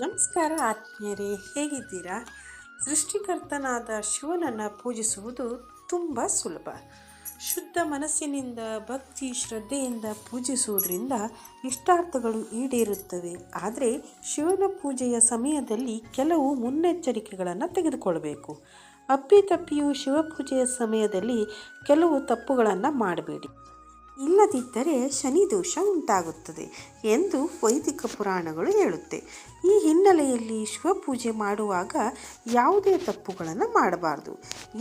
ನಮಸ್ಕಾರ ಆತ್ಮೀಯರೇ, ಹೇಗಿದ್ದೀರಾ? ಸೃಷ್ಟಿಕರ್ತನಾದ ಶಿವನನ್ನು ಪೂಜಿಸುವುದು ತುಂಬ ಸುಲಭ. ಶುದ್ಧ ಮನಸ್ಸಿನಿಂದ ಭಕ್ತಿ ಶ್ರದ್ಧೆಯಿಂದ ಪೂಜಿಸುವುದರಿಂದ ಇಷ್ಟಾರ್ಥಗಳು ಈಡೇರುತ್ತವೆ. ಆದರೆ ಶಿವನ ಪೂಜೆಯ ಸಮಯದಲ್ಲಿ ಕೆಲವು ಮುನ್ನೆಚ್ಚರಿಕೆಗಳನ್ನು ತೆಗೆದುಕೊಳ್ಳಬೇಕು. ಅಪ್ಪಿತಪ್ಪಿಯೂ ಶಿವಪೂಜೆಯ ಸಮಯದಲ್ಲಿ ಕೆಲವು ತಪ್ಪುಗಳನ್ನು ಮಾಡಬೇಡಿ, ಇಲ್ಲದಿದ್ದರೆ ಶನಿ ದೋಷ ಉಂಟಾಗುತ್ತದೆ ಎಂದು ವೈದಿಕ ಪುರಾಣಗಳು ಹೇಳುತ್ತೆ. ಈ ಹಿನ್ನೆಲೆಯಲ್ಲಿ ಶಿವಪೂಜೆ ಮಾಡುವಾಗ ಯಾವುದೇ ತಪ್ಪುಗಳನ್ನು ಮಾಡಬಾರ್ದು.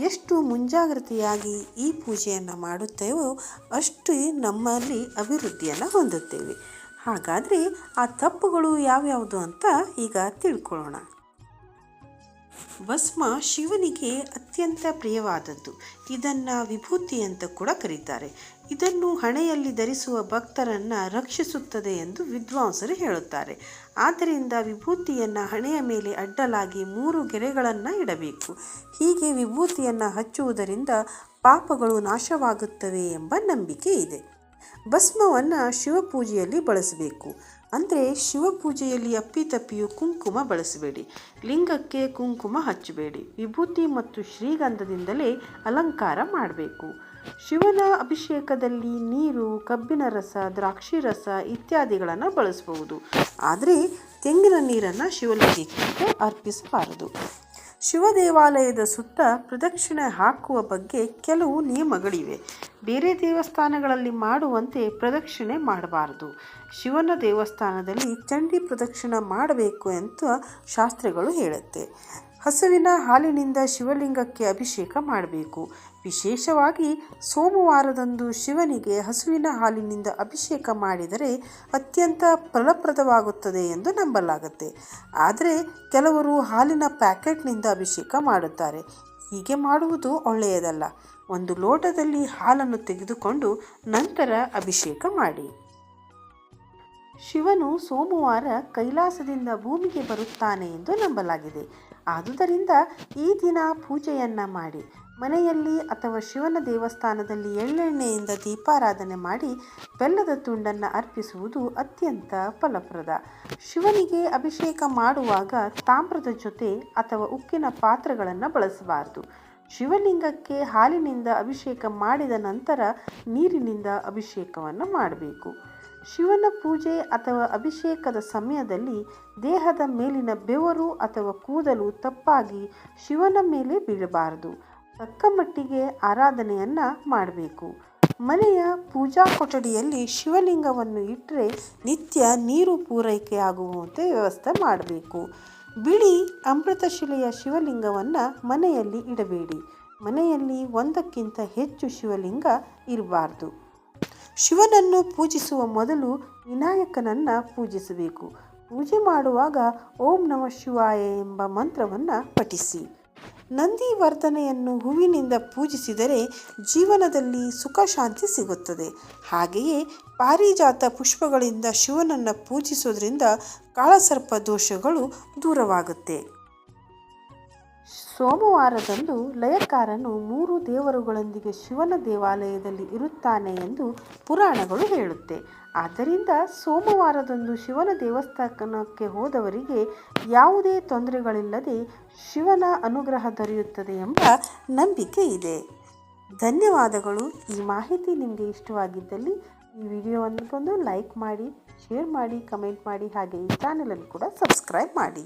ಎಷ್ಟು ಮುಂಜಾಗ್ರತೆಯಾಗಿ ಈ ಪೂಜೆಯನ್ನು ಮಾಡುತ್ತೇವೋ ಅಷ್ಟು ನಮ್ಮಲ್ಲಿ ಅಭಿವೃದ್ಧಿಯನ್ನು ಹೊಂದುತ್ತೇವೆ. ಹಾಗಾದರೆ ಆ ತಪ್ಪುಗಳು ಯಾವ್ಯಾವುದು ಅಂತ ಈಗ ತಿಳ್ಕೊಳ್ಳೋಣ. ಭಸ್ಮ ಶಿವನಿಗೆ ಅತ್ಯಂತ ಪ್ರಿಯವಾದದ್ದು. ಇದನ್ನು ವಿಭೂತಿ ಅಂತ ಕೂಡ ಕರೀತಾರೆ. ಇದನ್ನು ಹಣೆಯಲ್ಲಿ ಧರಿಸುವ ಭಕ್ತರನ್ನು ರಕ್ಷಿಸುತ್ತದೆ ಎಂದು ವಿದ್ವಾಂಸರು ಹೇಳುತ್ತಾರೆ. ಆದ್ದರಿಂದ ವಿಭೂತಿಯನ್ನು ಹಣೆಯ ಮೇಲೆ ಅಡ್ಡಲಾಗಿ 3 ಗೆರೆಗಳನ್ನು ಇಡಬೇಕು. ಹೀಗೆ ವಿಭೂತಿಯನ್ನು ಹಚ್ಚುವುದರಿಂದ ಪಾಪಗಳು ನಾಶವಾಗುತ್ತವೆ ಎಂಬ ನಂಬಿಕೆ ಇದೆ. ಭಸ್ಮವನ್ನು ಶಿವಪೂಜೆಯಲ್ಲಿ ಬಳಸಬೇಕು. ಅಂದರೆ ಶಿವಪೂಜೆಯಲ್ಲಿ ಅಪ್ಪಿತಪ್ಪಿಯು ಕುಂಕುಮ ಬಳಸಬೇಡಿ, ಲಿಂಗಕ್ಕೆ ಕುಂಕುಮ ಹಚ್ಚಬೇಡಿ. ವಿಭೂತಿ ಮತ್ತು ಶ್ರೀಗಂಧದಿಂದಲೇ ಅಲಂಕಾರ ಮಾಡಬೇಕು. ಶಿವನ ಅಭಿಷೇಕದಲ್ಲಿ ನೀರು, ಕಬ್ಬಿನ ರಸ, ದ್ರಾಕ್ಷಿ ರಸ ಇತ್ಯಾದಿಗಳನ್ನು ಬಳಸಬಹುದು. ಆದರೆ ತೆಂಗಿನ ನೀರನ್ನು ಶಿವಲಿಂಗಕ್ಕೆ ಅರ್ಪಿಸಬಾರದು. ಶಿವ ದೇವಾಲಯದ ಸುತ್ತ ಪ್ರದಕ್ಷಿಣೆ ಹಾಕುವ ಬಗ್ಗೆ ಕೆಲವು ನಿಯಮಗಳಿವೆ. ಬೇರೆ ದೇವಸ್ಥಾನಗಳಲ್ಲಿ ಮಾಡುವಂತೆ ಪ್ರದಕ್ಷಿಣೆ ಮಾಡಬಾರದು. ಶಿವನ ದೇವಸ್ಥಾನದಲ್ಲಿ ಚಂಡಿ ಪ್ರದಕ್ಷಿಣೆ ಮಾಡಬೇಕು ಅಂತ ಶಾಸ್ತ್ರಗಳು ಹೇಳುತ್ತೆ. ಹಸುವಿನ ಹಾಲಿನಿಂದ ಶಿವಲಿಂಗಕ್ಕೆ ಅಭಿಷೇಕ ಮಾಡಬೇಕು. ವಿಶೇಷವಾಗಿ ಸೋಮವಾರದಂದು ಶಿವನಿಗೆ ಹಸುವಿನ ಹಾಲಿನಿಂದ ಅಭಿಷೇಕ ಮಾಡಿದರೆ ಅತ್ಯಂತ ಫಲಪ್ರದವಾಗುತ್ತದೆ ಎಂದು ನಂಬಲಾಗುತ್ತೆ. ಆದರೆ ಕೆಲವರು ಹಾಲಿನ ಪ್ಯಾಕೆಟ್ನಿಂದ ಅಭಿಷೇಕ ಮಾಡುತ್ತಾರೆ. ಹೀಗೆ ಮಾಡುವುದು ಒಳ್ಳೆಯದಲ್ಲ. 1 ಲೋಟದಲ್ಲಿ ಹಾಲನ್ನು ತೆಗೆದುಕೊಂಡು ನಂತರ ಅಭಿಷೇಕ ಮಾಡಿ. ಶಿವನು ಸೋಮವಾರ ಕೈಲಾಸದಿಂದ ಭೂಮಿಗೆ ಬರುತ್ತಾನೆ ಎಂದು ನಂಬಲಾಗಿದೆ. ಆದುದರಿಂದ ಈ ದಿನ ಪೂಜೆಯನ್ನು ಮಾಡಿ ಮನೆಯಲ್ಲಿ ಅಥವಾ ಶಿವನ ದೇವಸ್ಥಾನದಲ್ಲಿ ಎಳ್ಳೆಣ್ಣೆಯಿಂದ ದೀಪಾರಾಧನೆ ಮಾಡಿ ಬೆಲ್ಲದ ತುಂಡನ್ನು ಅರ್ಪಿಸುವುದು ಅತ್ಯಂತ ಫಲಪ್ರದ. ಶಿವನಿಗೆ ಅಭಿಷೇಕ ಮಾಡುವಾಗ ತಾಮ್ರದ ಜೊತೆ ಅಥವಾ ಉಕ್ಕಿನ ಪಾತ್ರೆಗಳನ್ನು ಬಳಸಬಾರದು. ಶಿವಲಿಂಗಕ್ಕೆ ಹಾಲಿನಿಂದ ಅಭಿಷೇಕ ಮಾಡಿದ ನಂತರ ನೀರಿನಿಂದ ಅಭಿಷೇಕವನ್ನು ಮಾಡಬೇಕು. ಶಿವನ ಪೂಜೆ ಅಥವಾ ಅಭಿಷೇಕದ ಸಮಯದಲ್ಲಿ ದೇಹದ ಮೇಲಿನ ಬೆವರು ಅಥವಾ ಕೂದಲು ತಪ್ಪಾಗಿ ಶಿವನ ಮೇಲೆ ಬೀಳಬಾರದು. ತಕ್ಕ ಮಟ್ಟಿಗೆ ಆರಾಧನೆಯನ್ನು ಮಾಡಬೇಕು. ಮನೆಯ ಪೂಜಾ ಕೊಠಡಿಯಲ್ಲಿ ಶಿವಲಿಂಗವನ್ನು ಇಟ್ಟರೆ ನಿತ್ಯ ನೀರು ಪೂರೈಕೆ ಆಗುವಂತೆ ವ್ಯವಸ್ಥೆ ಮಾಡಬೇಕು. ಬಿಳಿ ಅಮೃತಶಿಲೆಯ ಶಿವಲಿಂಗವನ್ನು ಮನೆಯಲ್ಲಿ ಇಡಬೇಡಿ. ಮನೆಯಲ್ಲಿ 1ಕ್ಕಿಂತ ಹೆಚ್ಚು ಶಿವಲಿಂಗ ಇರಬಾರ್ದು. ಶಿವನನ್ನು ಪೂಜಿಸುವ ಮೊದಲು ವಿನಾಯಕನನ್ನು ಪೂಜಿಸಬೇಕು. ಪೂಜೆ ಮಾಡುವಾಗ ಓಂ ನಮಃ ಶಿವಾಯ ಎಂಬ ಮಂತ್ರವನ್ನು ಪಠಿಸಿ. ನಂದಿವರ್ಧನೆಯನ್ನು ಹೂವಿನಿಂದ ಪೂಜಿಸಿದರೆ ಜೀವನದಲ್ಲಿ ಸುಖ ಶಾಂತಿ ಸಿಗುತ್ತದೆ. ಹಾಗೆಯೇ ಪಾರಿಜಾತ ಪುಷ್ಪಗಳಿಂದ ಶಿವನನ್ನು ಪೂಜಿಸೋದ್ರಿಂದ ಕಾಳಸರ್ಪ ದೋಷಗಳು ದೂರವಾಗುತ್ತೆ. ಸೋಮವಾರದಂದು ಲಯಕಾರನು 3 ದೇವರುಗಳೊಂದಿಗೆ ಶಿವನ ದೇವಾಲಯದಲ್ಲಿ ಇರುತ್ತಾನೆ ಎಂದು ಪುರಾಣಗಳು ಹೇಳುತ್ತೆ. ಆದ್ದರಿಂದ ಸೋಮವಾರದಂದು ಶಿವನ ದೇವಸ್ಥಾನಕ್ಕೆ ಹೋದವರಿಗೆ ಯಾವುದೇ ತೊಂದರೆಗಳಿಲ್ಲದೆ ಶಿವನ ಅನುಗ್ರಹ ದೊರೆಯುತ್ತದೆ ಎಂಬ ನಂಬಿಕೆ ಇದೆ. ಧನ್ಯವಾದಗಳು. ಈ ಮಾಹಿತಿ ನಿಮಗೆ ಇಷ್ಟವಾಗಿದ್ದಲ್ಲಿ ಈ ವಿಡಿಯೋವನ್ನು ಲೈಕ್ ಮಾಡಿ, ಶೇರ್ ಮಾಡಿ, ಕಮೆಂಟ್ ಮಾಡಿ, ಹಾಗೆ ಈ ಚಾನಲನ್ನು ಕೂಡ ಸಬ್ಸ್ಕ್ರೈಬ್ ಮಾಡಿ.